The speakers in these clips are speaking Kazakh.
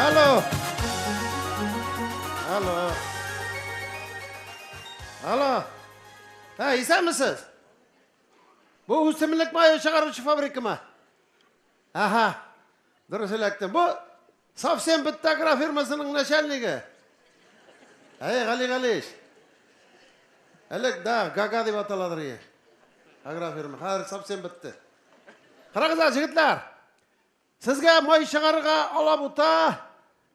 Alo. Alo. Alo. Ha, İsa mısınız? Bu üstelik mayo çıkarıcı fabrika mı? Aha. Doğru söyledin. Bu Safsen Bittagra firmasının начальниги. Hey, Gali. Elek da Gaga deb ataladır ya. Agra firma. Hazır Safsen bitti. Qarаңыздар, жігітлер. Sizga moy шығарға alabuta,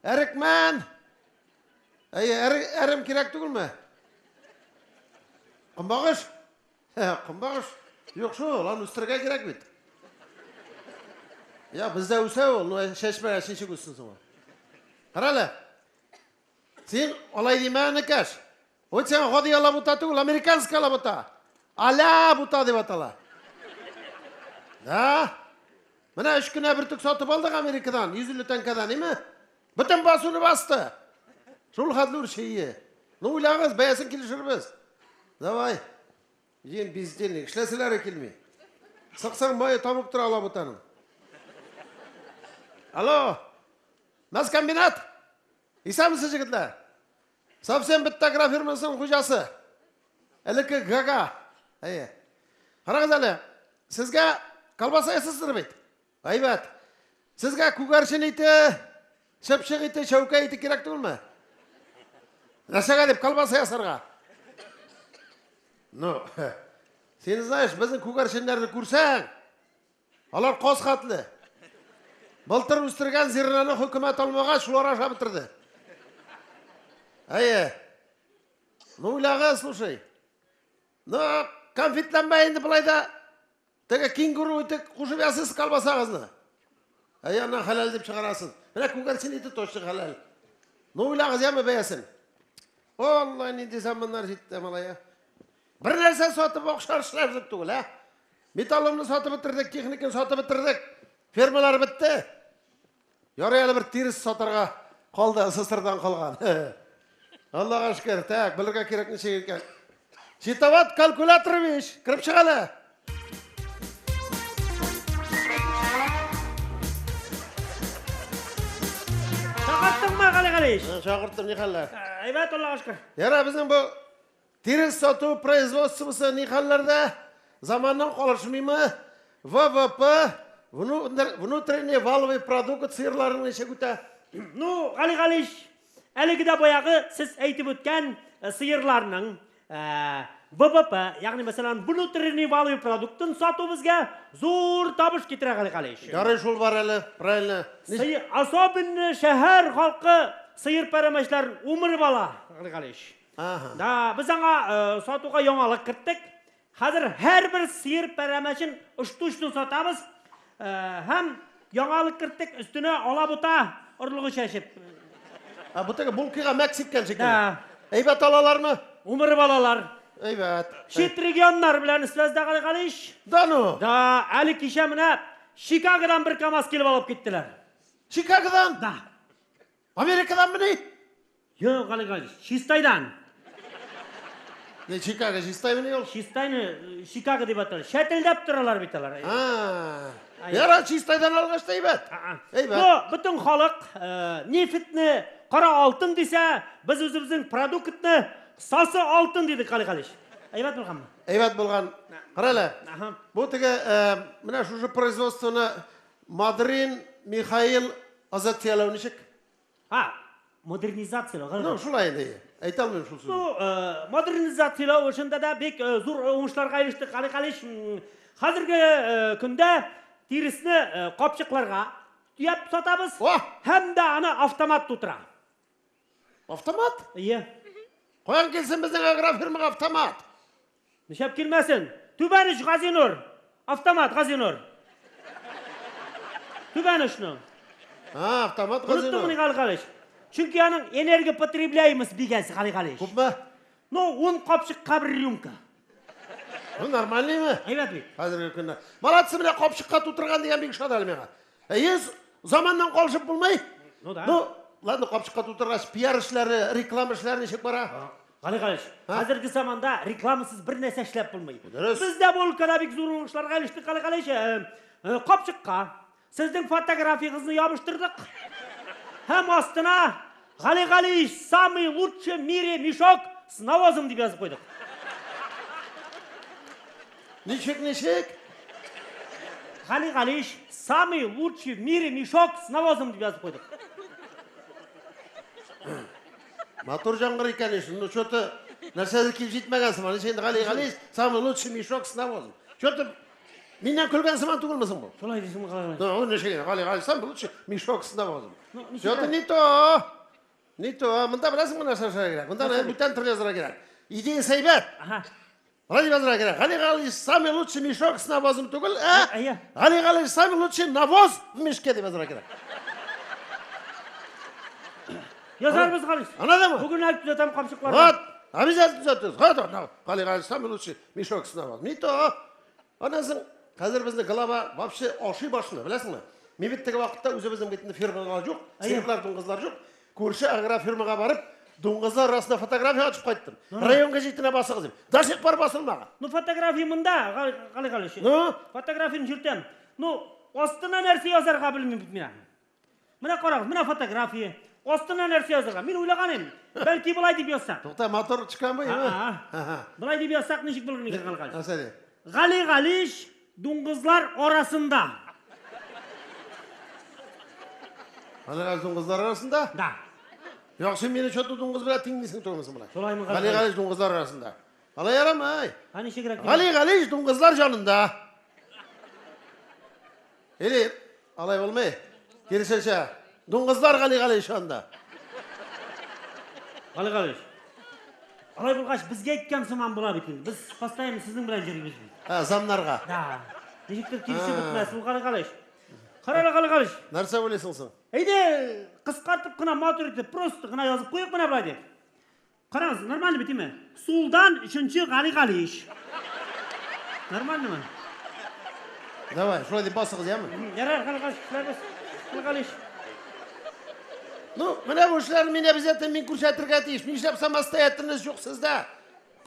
erikmen. Erim kerak түгіл ме? Құмбағыш? Құмбағыш. Yok şu, lan üstürge gerek bit. Ya bizde üse ol, şeşmeye şişik üstün sonra. Karale. Sen olay diymeyen ne kaç? O sen hadi alabuta түгіл, amerikansk alabuta. Alabuta deb atala. Da. Mana 3 güne bir tük satıp aldık Amerika'dan. 150 tankeden değil mi? Bütün basını bastı. Şul hadlur şeyi. Ne uylağız? Bayasın kilişir biz. Davay. Yen bizdenlik. İşleseler ekilmeyi. Sıksan bayı tamıp dur alabutanın. Alo. Nasıl kombinat? İsa mısın жігітлер? Safsen Bittagra firmasının hocası. Eliki Gaga. Qarаңыз әлі. Sizge kalbasa yasasır beyt. Aybat. Sizge kugarşın iti, şıpşık iti, şavka iti gerek değil mi? Nasıl deyip kalbasa yasarga? No. Sen знаешь, bizim kugarşınları kursan, alar qoz katlı. Былтыр üstürgen zirranı hükümet almağa şulara aşağı bitirdi. Ну, уйлага, слушай. Ну, konfitlenmeyin bulayda. Tege kenguru iti kuşup yasız kalbasa ağzına. Ayağına halal deyip çıkarasın. Bırak kugarşın iti toşçuk halal. Ne uylağız ya mı beyesin? Vallahi ne desem bunlar ciddi malaya. Bir nerse satıp okşar işler zıp tuğul ha. Metalımını satıp bitirdik, teknikini satıp bitirdik. Firmalar bitti. Yarıyalı bir tiris satarga kaldı, sısırdan kalgan. Allah'a şükür, tak, bilirge kerekli şey ekan. Şitavat kalkulatormuş, kirip çıkalı. Çağırttın mı Gali? Çağırttım, ne hallar? Evet Allah'a şükür. Yara bizim bu tiris satı производствосы ne hallarda zamandan kalışmıyor mu? ВВП, внутренний валовый продукт sıyırlarını işe güte. Ну, Gali, әлігі de boyağı siz eğitip ötken sıyırlarının ВВП, yani mesela внутренний валовый продуктын satı bizge zor tabış getire Gali. Yarı şul var hele, правильно. Особенно şehir halkı sıyır perameşler umur bala Gali. Da biz sana satığa yonalık kırttık. Hazır her bir sıyır perameşin uçtu satamız. Hem yonalık kırttık üstüne alabuta orluğu şaşıp. Bu teke bulkiga Meksikan şekilde. Eybat alalar mı? Umur balalar. Eybat. Şit regionlar bilen ismezde Gali. Danu. Da Ali kişemine Chicago'dan bir kamaz kilip alıp gittiler. Chicago'dan? Da. Amerika'dan mı ne? Yok Gali. Şistay'dan. Ne Chicago, Şistay mı ne yol? Şistay'ını Chicago deyip atırlar. Şetilde duralar bitalar. Yara Şistay'dan algaçta eybat. Eybat. Bu bütün halk nefitni qara altın dese, biz özümüzün produktni sası altın dedik Gali. Eybat bulgan mı? Eybat bulgan. Qarala. Bu teke mana şu производствоны Madrin Mikhail Azatyalovnичек. Modernizatsiyalar. No, şulay indi. Aytalmayım şu sözü. Bu modernizatsiyalar oşunda da bek zor oңuşlarga eriştik Gali. Hazırgi günde tirisini qopchiqlarga tuyab satamiz. Hem de ana avtomat tutura. Avtomat? Iya. Qo'yan kelsin bizning agrar firmaga avtomat. Nishab kelmasin. Tubanish G'azinur. Avtomat G'azinur. Tubanishni. Avtomat G'azinur. Unutdingmi Gali? Chunki aning energiya потребляемость bigasi Gali. Ko'pmi? No, 10 qopchiqqa bir ryumka. Bu normalmi? Evet. Hozirgi kunda. Malatsi bilan qopchiqqa tutirgan degan bek ishonadi menga. Zamandan qolishib bo'lmay. No, lan qopchiqqa tutirgan PR ishlari, reklama ishlari nechik bora? Gali. Hozirgi zamonda reklamasiz bir narsa ishlab bo'lmaydi. Bizda bu ülkada bek zo'r ishlarga erishdik Gali. Qopchiqqa sizning fotografiyangizni yopishtirdik. hem astına Gali самый лучший в мире мешок с навозом деп yazып қойдық. Нешек? Gali самый лучший в мире мешок с навозом деп yazып қойдық. Мотор жаңғыр екен үшін. Ну, что-то нәрсәді келіп жетмегенсің ба? Сен Gali самый лучший мешок с навозом. Что-то менен күлген сыман түгілмісің бұл? Солай дейсің қалай? Ну, нешек? Gali самый лучший мешок с навозом. Что-то не то. Не то. Мында білесің мұна шашыра керек. Мында бүттен түрлі жазыра керек. Идея сайбет. Қалай жазыра керек? Gali самый лучший мешок с навозом түгіл, Gali самый лучший навоз в мешке деп жазыра керек. Yazarımız Gali. Anladın mı? Bugün әліп түзетем қамшықларды. Вот, обязательно түзетіңіз. Вот, Gali самый лучший мешок с навозом. Не то. Анасың, қазір біздің глава вообще аши башыны, білесің ме? Мебеттегі уақытта өзі біздің бетінде фирмалар жоқ, сыйырлар, доңғызлар жоқ. Көрші агра фирмаға барып, доңғызлар арасында фотография açып қайттым. Районға жетіне басы қызым. Дашық бар басылмаға. Ну, фотография мұнда, Gali. Ну? Фотографияны жүртем. Ну, астына нәрсе yazарға білмеймін мен. Мына қараңыз, мына фотография. Астына нәрсе yazарға. Мен ойлаған едім. Бәлки бұлай деп жазсақ. Тоқта, мотор шыққан ба? Бұлай деп жазсақ нешік болар екен Gali. Асәде. Gali доңғызлар арасында. Gali доңғызлар арасында? Да. Жоқ, сен мені что-то доңғыз біле теңдесің тұрмысың бұлай. Солай ма Gali доңғызлар арасында. Алай арамай. Неше керек? Gali доңғызлар жанында. Или, алай болмай. Керісінше, доңғызлар Gali шанда. Gali. Алай болғаш, бізге айтқан сыман бұла бетін. Біз постоянно сіздің білән жүрміз. Замнарға. Да. Нешіктер келсе бұтмәсі, бұл Gali. Қаралы Gali. Нәрсе ойлайсың сың? Әйде, қысқартып қына мотор етіп, просто қына жазып қойып қына бұлай деп. Қараңыз, нормально бітей ме? Солдан үшінші Gali. Нормально ма? Давай, шулай деп басы қыз, яма? Ярар, Gali. Ну, міне бұл ішілерін мен обязательно мен көрсетірге тиіш. Мен ішіліп самостоятельность жоқ сізді.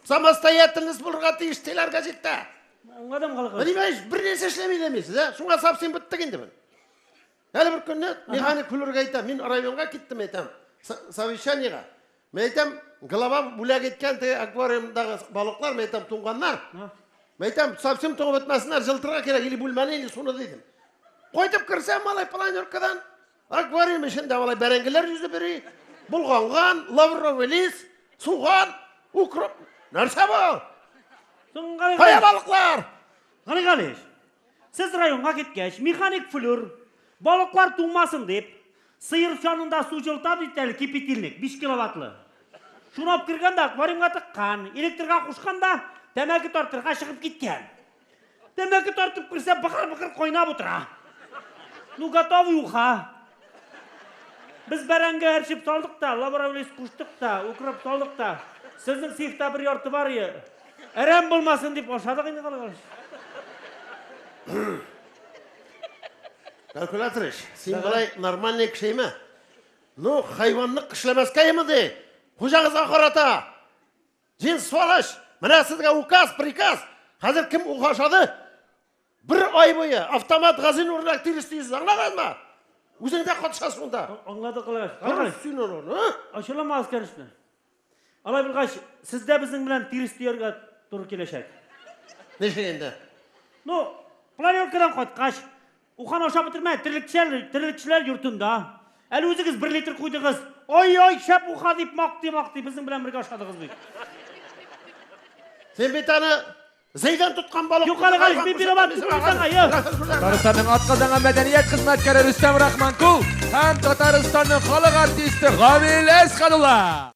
Самостоятельность бұлырға тиіш, теларға жетті. Адам Gali. Понимаешь, бір нәрсе ішлемейді емесіз, шуңға сапсен біттік енді бір. Әлі бір күнне, механик күлірге айтам, мен районға кеттім айтам, совещанияға. Мен айтам, глава бүләк еткен аквариумдағы балықлар, мен айтам, тұңғанлар. Мен айтам, сапсен тұңып өтмәсінлер, жылтырға керек, или бүлмәне, или суны дейдім. Қойтып кірсем, малай планеркадан, аквариум ішінде малай бәрәңгілер жүзі бері, бұлғанған, лавровый лист, суған, укроп, нәрсе бұл? Қая балықлар? Gali. Сіз районға кеткеш, механик флюр, балықлар туңмасын деп, сыйыр жанында су жылтап жетелі кипетилник, 5 киловаттлы. Шуны алып кіргенде аквариумға тыққан, электрға қушқанда, тәмәкі тартырға шығып кеткен. Тәмәкі тартып кірсе, бақыр қойнап отыра. Ну, готовый уха. Біз бәрәңге әршіп салдық та, лаборавлес құштық та, укроп салдық та, сіздің сейфта бір ярты бар ие. Әрәм болмасын деп ошадық енді Gali. Kalkulatorish, sen бұлай нормальный кіші ме? Ну, хайванлық ішлемеске емі де? Құжағыз ақырата. Жен суалаш. Мына сізге указ, приказ. Қазір кім ұқашады? Бір ай бойы автомат ғазин орнақ тирістейсіз. Аңладың ма? Өзіңде қатышасың онда. Аңлады Gali. Көрістейін оны. Ашыламаз кәрішті. Алай білғаш, сізде біздің білән тирістейерге тұры келешек. Неше енді? Ну, планеркадан қойтқаш, уқан аша бітірмей, тірлікшілер юртында. Әлі өзіңіз 1 литр қойдығыз. Ой, шәп уқа дейп, мақти, біздің білән бірге ашадығыз бейт. Сен бетаны зайдан тұтқан балық. Жоқ, Gali, мен пирамат түкірсің айы. Татарстанның атқазанған мәдениет қызметкері Рүстем Рахманқұл һәм Татарстанның халық артисті Ғабил Әсқанұлы.